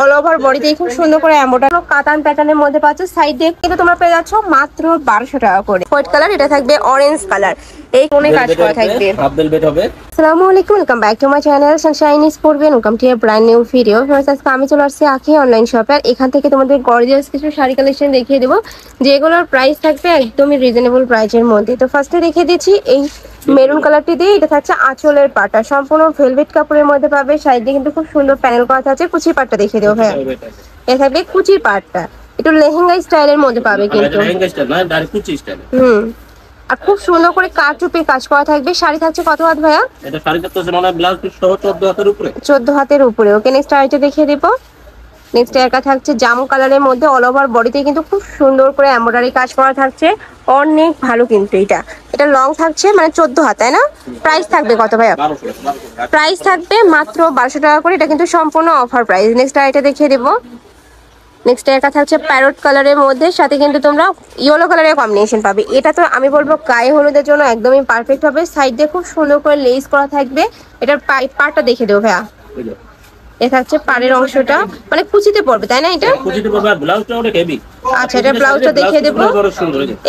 All over বডিতে খুব সুন্দর করে এমব্রয়ডারি কাতান প্যাটার্নের মধ্যে পাচ্ছ। সাইড দিয়ে কিন্তু তোমরা পেয়ে যাচ্ছ মাত্র 1200 টাকা করে। হোয়াইট কালার, এটা থাকবে অরেঞ্জ কালার, এই কোণে কাজ করা থাকবে। আসসালামু আলাইকুম, welcome back to my channel sunshine স্পোর্টবেন। Welcome to a brand new video. আজকে আমি চলে আসছি আখি অনলাইন শপে। আর এখান থেকে তোমাদের গর্জিয়াস কিছু শাড়ি কালেকশন দেখিয়ে দেবো, যেগুলোর প্রাইস থাকবে একদমই রিজনেবল প্রাইসের মধ্যে। তো ফার্স্টে দেখিয়ে দিচ্ছি এই মেরুন কালারটি দিয়ে, এটা থাকছে আঁচলের পাটা, সম্পূর্ণ ভেলভেট কাপড়ের মধ্যে পাবে। সাইড দিয়ে কিন্তু খুব সুন্দর প্যানেল করা থাকছে। কুচির পাটটা দেখিয়ে দেবো ভাই, এটা থাকবে কুচির পাটটা, একটু লেহেঙ্গা স্টাইলের মধ্যে পাবে কিন্তু। আর খুব সুন্দর করে কারচুপি কাজ করা থাকবে। শাড়ি থাকছে কত হাত ভাইয়া? এটা শাড়ি থাকছে মানে ব্লাউজ পিস সহ 14 হাতের উপরে। 14 হাতের উপরে। ওকে, নেক্সট আইটা দেখিয়ে দেব। নেক্সট একা থাকছে জাম কালারের মধ্যে, অল ওভার বডিতে কিন্তু খুব সুন্দর করে এমব্রয়ডারি কাজ করা থাকছে, অনেক ভালো কিন্তু। এটা লং থাকছে মানে 14 হাত, তাই না? প্রাইস থাকবে কত ভাইয়া? প্রাইস থাকবে মাত্র 1200 টাকা করে। এটা কিন্তু সম্পূর্ণ অফার প্রাইস। নেক্সট আইটা দেখিয়ে দেবো। নেক্সট একা থাকছে প্যারট কালারের মধ্যে, সাথে কিন্তু তোমরা ইয়েলো কালারের কম্বিনেশন পাবে। এটা তো আমি বলবো গায়ে হলুদের জন্য একদমই পারফেক্ট হবে। সাইড দিয়ে খুব সুন্দর করে লেস করা থাকবে। এটার পাড়টা দেখে দেবো ভাইয়া, এটা থাকছে পাড়ের অংশটা, মানে কুচিতে পড়বে তাই না? এটা কুচিতে পড়বে আর ব্লাউজটা অনেক হেভি। আচ্ছা, এটা ব্লাউজটা দেখিয়ে দেবো।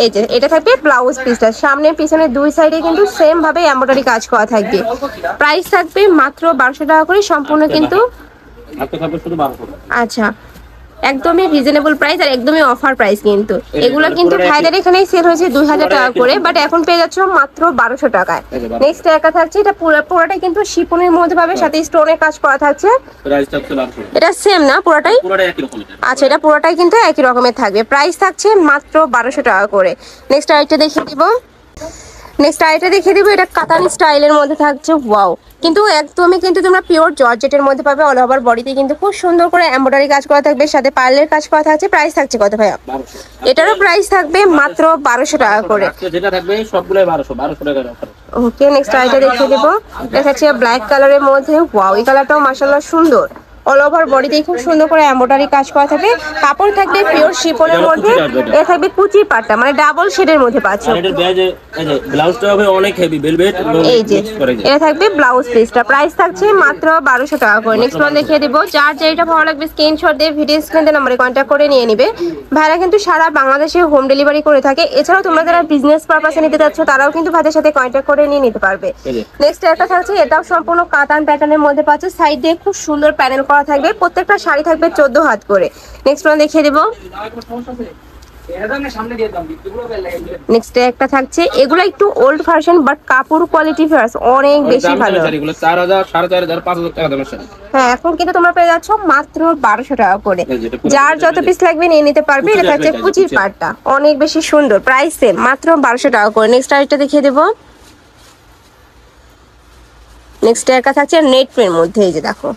এই যে এটা থাকবে ব্লাউজ পিসটা, সামনে পিছনে দুই সাইডে কিন্তু সেম ভাবে এমব্রয়ডারি কাজ করা থাকবে। প্রাইস থাকবে মাত্র 1200 টাকা করে সম্পূর্ণ কিন্তু। আচ্ছা, একদমই রিজনেবল প্রাইস আর একদমই অফার প্রাইস কিন্তু। এগুলো কিন্তু ভাইদের এখানেই সেল হয়েছে 2000 টাকা করে, বাট এখন পেয়ে যাচ্ছ মাত্র 1200 টাকায়। নেক্সট একা থাকছে, এটা পুরোটাই কিন্তু শিপনের মধ্যে পাবে, সাথে স্টোনের কাজ করা থাকছে। এটা সেম না পুরোটাই? আচ্ছা, এটা পুরোটাই কিন্তু একই রকমের থাকবে। প্রাইস থাকছে মাত্র 1200 টাকা করে। নেক্সট আইটা দেখিয়ে দিব। এটা কাতান স্টাইলের মধ্যে থাকছে। ওয়াও, কিন্তু একদমই কিন্তু তোমরা পিওর জর্জেটের মধ্যে পাবে। অল ওভার বডিতে কিন্তু খুব সুন্দর করে এমব্রয়ডারি কাজ করা থাকবে, সাথে পার্লের কাজ করা থাকছে। প্রাইস থাকছে কত ভাইয়া? এটারও প্রাইস থাকবে মাত্র 1200 টাকা করে। যেটা থাকবে সবগুলাই 1200 টাকার অফার। ওকে, নেক্সট আইটা দেখিয়ে দেবো। দেখাচ্ছি ব্ল্যাক কালারের মধ্যে। ওয়াও, এই কালারটাও মাশাআল্লাহ সুন্দর। অল ওভার বডিতে খুব সুন্দর করে এমব্রয়ডারি কাজ করা থাকবে। কাপড় থাকবে পিওর শিফনের মধ্যে। এটা থাকবে কুচির পাটটা, মানে ডাবল শেডের মধ্যে পাচ্ছ। ব্লাউজটা হবে অনেক হেভি ভেলভেট। এই যে এটা থাকবে ব্লাউজ পিসটা। প্রাইস থাকছে মাত্র 1200 টাকা করে। নেক্সট ওয়ান দেখিয়ে দেবো। যার যেটা ভালো লাগবে স্ক্রিনশট দিয়ে ভিডিও স্ক্রিনে নম্বরে কন্ট্যাক্ট করে নিয়ে নিবে। ভাইরা কিন্তু সারা বাংলাদেশে হোম ডেলিভারি করে থাকে। এছাড়াও তোমরা যারা বিজনেস পারপাসে নিতে যাচ্ছ তারাও কিন্তু ভাইদের সাথে কন্ট্যাক্ট করে নিয়ে নিতে পারবে। নেক্সট একটা থাকছে, এটাও সম্পূর্ণ কাতান প্যাটার্নের মধ্যে পাচ্ছ। সাইড দিয়ে খুব সুন্দর প্যানেল করা থাকবে। প্রত্যেকটা শাড়ি থাকবে 14 হাত করে। নেক্সট ওয়ান দেখিয়ে দেবো। নেক্সট একটা থাকছে, এগুলো একটু ওল্ড ভার্সন বাট কাপড় কোয়ালিটি ফার্স্ট অনেক বেশি ভালো। 4000 4500 5000 টাকা দামের শাড়ি। হ্যাঁ, এখন কিন্তু তোমরা পেয়ে যাচ্ছ মাত্র 1200 টাকা করে। যার যত পিস লাগবে নিয়ে নিতে পারবে। এটা থাকছে কুচির পাটটা, অনেক বেশি সুন্দর। প্রাইস সেম মাত্র 1200 টাকা করে। নেক্সট আরেকটা দেখিয়ে দেবো। নেক্সট একটা থাকছে নেট প্রিন্টের মধ্যে। এই যে দেখো,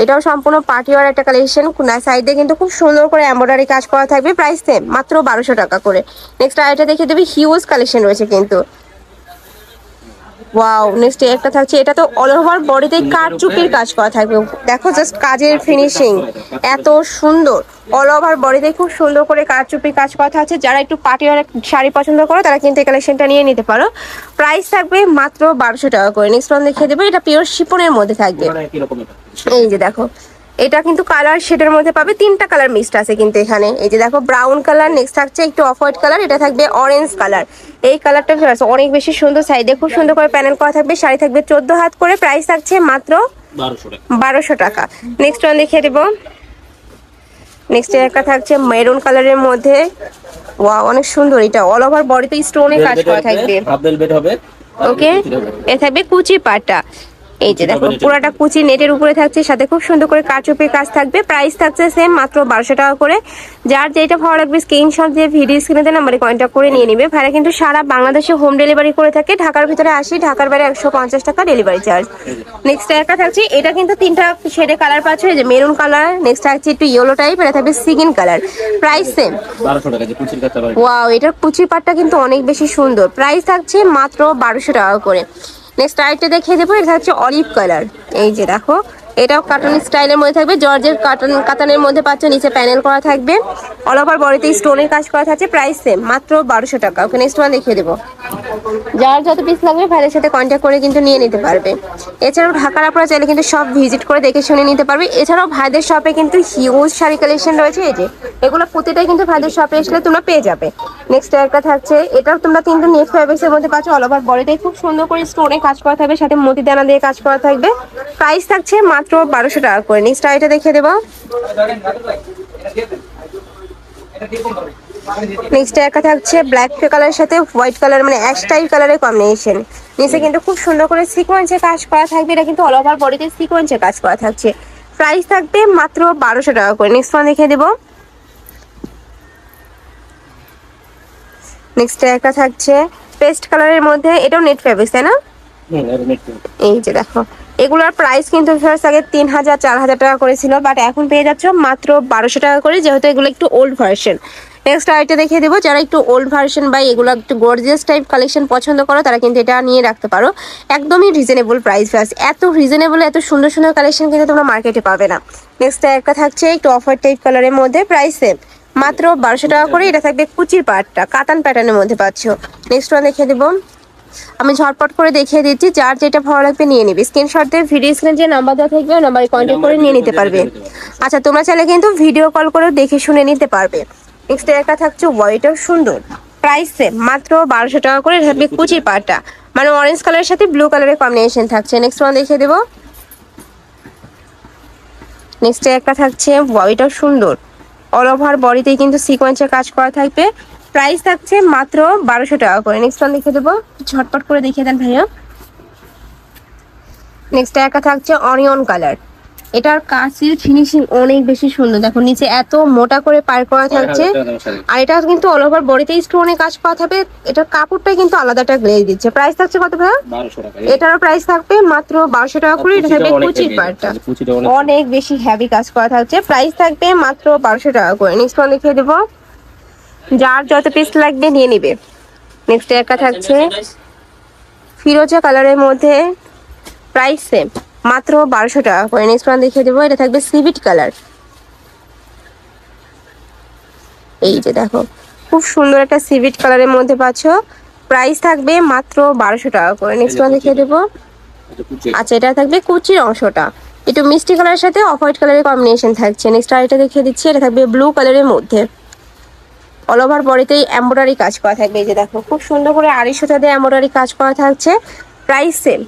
এটাও সম্পূর্ণ পার্টি ওয়ার একটা কালেকশন। সাইডে কিন্তু খুব সুন্দর করে এমব্রয়ডারি কাজ করা থাকবে। প্রাইস সেম মাত্র 1200 টাকা করে। নেক্সট আরেকটা দেখিয়ে দেবে, হিউজ কালেকশন রয়েছে কিন্তু। ওয়াও, নেক্সট একটা থাকছে, এটা তো অল ওভার বডিতে কারচুপির কাজ করা থাকবে। দেখো জাস্ট কাজের ফিনিশিং এত সুন্দর। অল ওভার বডিতে খুব সুন্দর করে কারচুপির কাজ করা থাকছে। যারা একটু পার্টি ওয়ার শাড়ি পছন্দ করো তারা কিন্তু এই কালেকশনটা নিয়ে নিতে পারো। প্রাইস থাকবে মাত্র 1200 টাকা করে। নেক্সট ওয়ান দেখিয়ে দেবো, এটা পিওর শিপনের মধ্যে থাকবে। এই যে দেখো, এটা কিন্তু কালার শেডের মধ্যে পাবে। 3টা কালার মিক্সড আছে কিন্তু এখানে। এই যে দেখো, ব্রাউন কালার, নেক্সট থাকছে একটু অফ হোয়াইট কালার, এটা থাকবে অরেঞ্জ কালার। এই কালারটা অনেক বেশি সুন্দর। সাইডে খুব সুন্দর করে প্যানেল করা থাকবে। শাড়ি থাকবে 14 হাত করে। প্রাইস থাকছে মাত্র 1200 টাকা। নেক্সট ওয়ান দেখিয়ে দেবো। নেক্সট একটা থাকছে মেরুন কালারের মধ্যে। ওয়াও, অনেক সুন্দর। এটা অল ওভার বডিতে স্টোনে কাজ করা থাকবে। ওকে, এ থাকবে কুচি পাটটা। এই যে দেখো, পুরাটা কুচি নেটের উপরে থাকছে, সাথে খুব সুন্দর করে কারচুপির কাজ থাকবে। প্রাইস থাকছে সেম মাত্র 1200 টাকা করে। যার যেটা ভালো লাগবে স্ক্রিনশট দিয়ে ভিডিও স্ক্রিনে নাম্বারে কন্ট্যাক্ট করে নিয়ে নিবে। ভাইরা কিন্তু সারা বাংলাদেশে হোম ডেলিভারি করে থাকে। ঢাকার ভিতরে 80, ঢাকার বাইরে 150 টাকা ডেলিভারি চার্জ। নেক্সট একটা থাকছে, এটা কিন্তু 3টা শেডে কালার পাচ্ছে। এই যে মেরুন কালার, নেক্সট থাকছে একটু ইয়েলো টাইপ, এটা থাকবে সিগিন কালার। প্রাইস সেম 1200 টাকা। যে কুচির কাজটা ভাই, ওয়াও, এটার কুচি পাটটা কিন্তু অনেক বেশি সুন্দর। প্রাইস থাকছে মাত্র 1200 টাকা করে। নেক্সট আরেকটা দেখিয়ে দেবো, এটা হচ্ছে অলিভ কালার। এই যে দেখো, এটাও কাটান স্টাইলের মধ্যে থাকবে, জর্জের কাতানের মধ্যে পাচ্ছ, নিচে প্যানেল করা থাকবে, অল ওভার বডিতে স্টোনের কাজ করা থাকছে, প্রাইস সেম মাত্র 1200 টাকা। ওকে নেক্সট ওয়ান দেখিয়ে দেবো। যার যত পিস লাগবে ভাইদের সাথে কন্ট্যাক্ট করে কিন্তু নিয়ে নিতে পারবে। এছাড়াও ঢাকার আপনারা চাইলে কিন্তু সব ভিজিট করে দেখে শুনে নিতে পারবে। এছাড়াও ভাইদের শপে কিন্তু হিউজ শাড়ি কালেকশন রয়েছে, এই যে এগুলো প্রতিটাই কিন্তু ভাইদের শপে আসলে তোমরা পেয়ে যাবে। নেক্সট একটা থাকছে, এটাও তোমরা কিন্তু নেট ফ্যাব্রিক্স এর মধ্যে পাচ্ছ, অল ওভার বডিতে খুব সুন্দর করে স্টোনে কাজ করা থাকবে, সাথে মতি দানা দিয়ে কাজ করা থাকবে, প্রাইস থাকছে মাত্র 1200 টাকা করে। নেক্সট এটা দেখিয়ে দেবো। নেক্সট একটা থাকছে ব্ল্যাক কালারের সাথে হোয়াইট কালার, মানে অ্যাশ টাইপ কালারের কম্বিনেশন, নিচে কিন্তু খুব সুন্দর করে সিকোয়েন্সে কাজ করা থাকবে, এটা কিন্তু অল ওভার বডিতে সিকোয়েন্সে কাজ করা থাকছে, প্রাইস থাকবে মাত্র 1200 টাকা করে। নেক্সট ওয়ান দেখিয়ে দেবো। নেক্সট একটা থাকছে পেস্ট কালারের মধ্যে, এটাও নেট ফ্যাব্রিক্স তাই না? এই যে দেখো, এগুলোর প্রাইস কিন্তু ফার্স্ট আগে 3000 4000 টাকা করে ছিল, বাট এখন পেয়ে যাচ্ছ মাত্র 1200 টাকা করে, যেহেতু এগুলো একটু ওল্ড ভার্সন। নেক্সট আইটা দেখিয়ে দেবো, যারা একটু ওল্ড ভার্সন বা এগুলো একটু গর্জিয়াস টাইপ কালেকশন পছন্দ করো তারা কিন্তু এটা নিয়ে রাখতে পারো, একদমই রিজনেবল প্রাইস। এত রিজনেবল, এত সুন্দর সুন্দর কালেকশন কিন্তু তোমরা মার্কেটে পাবে না। নেক্সট একটা থাকছে একটু অফার টাইপ কালারের মধ্যে, প্রাইস সেম মাত্র 1200 টাকা করে। এটা থাকবে কুচির পাটটা, কাতান প্যাটার্নের মধ্যে পাচ্ছ। নেক্সট ওয়ান দেখিয়ে দেবো, আমি ঝটপট করে দেখিয়ে দিচ্ছি, যার যেটা ভালো লাগবে নিয়ে নিবে, স্ক্রিনশট দিয়ে ভিডিও স্ক্রিনে যে নাম্বার দেওয়া থাকবে ওই নাম্বারে কন্ট্যাক্ট করে নিয়ে নিতে পারবে। আচ্ছা, তোমরা চাইলে কিন্তু ভিডিও কল করে দেখে শুনে নিতে পারবে। নেক্সট একটা থাকছে হোয়াইটও সুন্দর, প্রাইস সেম মাত্র 1200 টাকা করে। থাকবে কুচির পাটটা, মানে অরেঞ্জ কালারের সাথে ব্লু কালারের কম্বিনেশন থাকছে। নেক্সট ওয়ান দেখিয়ে দেবো। নেক্সট একটা থাকছে হোয়াইটও সুন্দর, অল ওভার বডিতেই কিন্তু সিকোয়েন্সের কাজ করা থাকবে, প্রাইস থাকছে মাত্র 1200 টাকা করে। নেক্সট ওয়ান দেখিয়ে দেবো, ঝটপট করে দেখিয়ে দেন ভাইয়া। নেক্সট একটা থাকছে অনিয়ন কালার, এটার কাজের ফিনিশিং অনেক বেশি সুন্দর, দেখো নিচে এত মোটা করে পার করা থাকছে, আর এটা কিন্তু অল ওভার বডিতে স্টোনে কাজ করা থাকবে, এটার কাপড়টা কিন্তু আলাদাটা গ্লেজ দিচ্ছে। প্রাইস থাকছে কত ভাইয়া? 1200 টাকা। এটারও প্রাইস থাকবে মাত্র 1200 টাকা করে। এটা থাকবে কুচির পাড়টা, অনেক বেশি হেভি কাজ করা থাকছে, প্রাইস থাকবে মাত্র 1200 টাকা করে। নেক্সট ওয়ান দেখিয়ে দেবো, যার যত পিস লাগবে নিয়ে নিবে। নেক্সট একটা থাকছে ফিরোজা কালারের মধ্যে, প্রাইস সেম মাত্র 1200 টাকা করে। নেক্সট ওয়ান দেখিয়ে দেবো, এটা থাকবে সিভিট কালার, এই যে দেখো খুব সুন্দর একটা সিভিট কালারের মধ্যে পাচ্ছ, প্রাইস থাকবে মাত্র 1200 টাকা করে। নেক্সট ওয়ান দেখিয়ে দেবো। আচ্ছা, এটা থাকবে কুচির অংশটা, একটু মিষ্টি কালারের সাথে অফ হোয়াইট কালারের কম্বিনেশন থাকছে। নেক্সট আরেকটা দেখিয়ে দিচ্ছি, এটা থাকবে ব্লু কালারের মধ্যে, অল ওভার বডিতেই এমব্রয়ডারি কাজ করা থাকবে, এই যে দেখো খুব সুন্দর করে আড়ি সুতা দিয়ে এমব্রয়ডারি কাজ করা থাকছে, প্রাইস সেম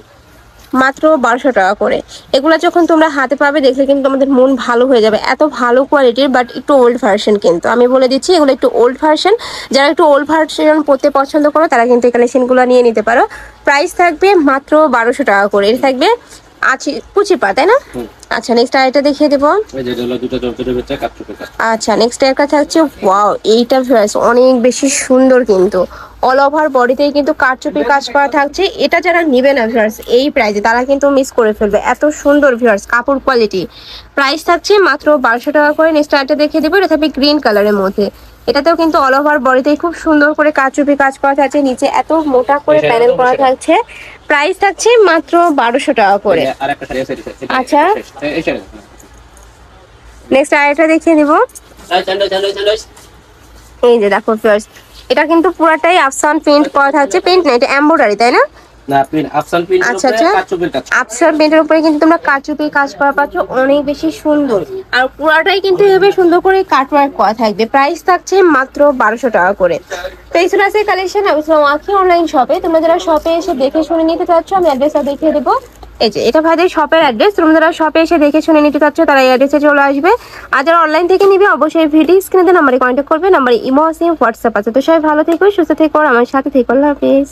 মাত্র 1200 টাকা করে। এগুলো যখন তোমরা হাতে পাবে দেখলে কিন্তু তোমাদের মন ভালো হয়ে যাবে, এত ভালো কোয়ালিটির, বাট একটু ওল্ড ভার্সন। কিন্তু আমি বলে দিচ্ছি এগুলো একটু ওল্ড ভার্সন, যারা একটু ওল্ড ভার্সন পরতে পছন্দ করো তারা কিন্তু এই কালেকশনগুলো নিয়ে নিতে পারো, প্রাইস থাকবে মাত্র 1200 টাকা করে। এটা থাকবে কুচি পা, তাই না? আচ্ছা, নেক্সট আরেকটা দেখিয়ে দেবো। আচ্ছা, নেক্সট একটা থাকছে ওয়াও, এইটা অনেক বেশি সুন্দর, কিন্তু অল ওভার বডিতেই কিন্তু কারচুপির কাজ করা থাকছে। এটা যারা নিবে না ভিউয়ার্স এই প্রাইসে তারা কিন্তু মিস করে ফেলবে, এত সুন্দর ভিউয়ার্স কাপড় কোয়ালিটি। প্রাইস থাকছে মাত্র 1200 টাকা করে। নেক্সট আরেকটা দেখিয়ে দেবো, এটা থাকবে গ্রিন কালারের মধ্যে, এটাতেও কিন্তু অল ওভার বডিতেই খুব সুন্দর করে কারচুপি কাজ করা থাকছে, নিচে এত মোটা করে প্যানেল করা থাকছে, প্রাইস থাকছে মাত্র 1200 টাকা করে। আচ্ছা, নেক্সট আরেকটা দেখিয়ে দিব, এই যে দেখো ভিউয়ার্স, এটা কিন্তু পুরাটাই আফসান প্রিন্ট করা থাকছে, প্রিন্ট না এটা এমব্রয়ডারি, তাই না? আচ্ছা আচ্ছা, আফসান প্রিন্টের উপরে কিন্তু তোমরা কারচুপি কাজ করা পাচ্ছ, অনেক বেশি সুন্দর, আর পুরাটাই কিন্তু এভাবে সুন্দর করে কাটওয়ার্ক করা থাকবে, প্রাইস থাকছে মাত্র 1200 টাকা করে। তো এই ছিল আজকে কালেকশন আখি অনলাইন শপে। তোমরা যারা শপে এসে দেখে শুনে নিতে চাচ্ছ আমি অ্যাড্রেসটা দেখিয়ে দেবো, এই যে এটা ভাইদের শপের অ্যাড্রেস। তোমরা যারা শপে এসে দেখে শুনে নিতে চাচ্ছ তারা এই অ্যাড্রেসে চলে আসবে, আর যারা অনলাইন থেকে নিবে অবশ্যই ভিডিও স্ক্রিনে নাম্বারে কন্ট্যাক্ট করবে, নাম্বারে ইমো আছে, হোয়াটসঅ্যাপ আছে। তো সবাই ভালো থেকো, সুস্থ থেকো, আমার সাথে থেকো, আল্লাহ হাফেজ।